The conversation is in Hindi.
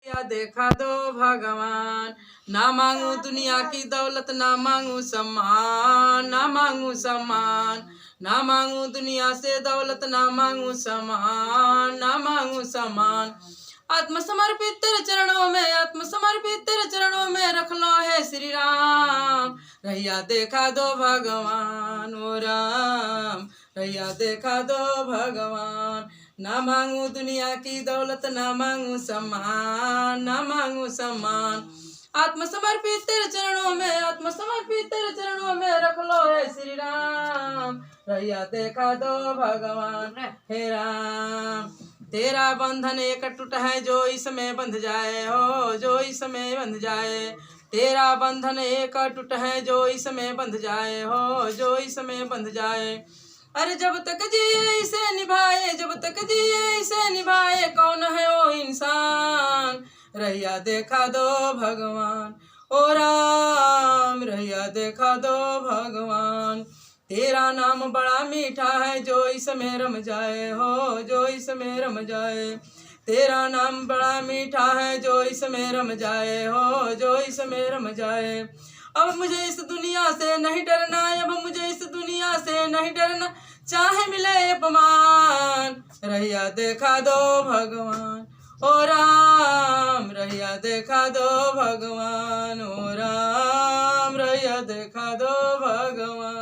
या देखा दो भगवान। ना मांगू दुनिया की दौलत, ना मांगू सम्मान, ना मांगू सम्मान, ना मांगू दुनिया से दौलत, ना मांगू सम्मान, ना मांगू सम्मान। आत्मसमर्पित तेरे चरणों में, आत्मसमर्पित तेरे चरणों में रख लो है श्री राम। रैया देखा दो भगवान ओ राम, रैया देखा दो भगवान। ना मांगू दुनिया की दौलत, ना मांगू सम्मान, ना मांगू सम्मान। आत्मसमर्पित तेरे चरणों में, आत्मसमर्पित तेरे चरणों में रख लो है श्री राम। रैया देखा दो भगवान हे राम। तेरा बंधन एक टूट है जो इसमें बंध जाए हो, जो इसमें बंध जाए। तेरा बंधन एक टूट है जो इसमें बंध जाए हो, जो इसमें बंध जाए। अरे जब तक जिए इसे निभाए, जब तक जिए इसे निभाए, कौन है वो इंसान। रैया देखा दो भगवान ओ राम, रैया देखा दो भगवान। तेरा नाम बड़ा मीठा है जो इसमें रम जाए हो, जो इसमें रम जाए। तेरा नाम बड़ा मीठा है जो इसमें रम जाए हो, जो इसमें रम जाए। अब मुझे इस दुनिया से नहीं डरना, अब मुझे इस दुनिया से नहीं डरना, चाहे मिले अपमान। रैया देखा दो भगवान ओ राम, रैया देखा दो भगवान ओ राम, रैया देखा दो भगवान।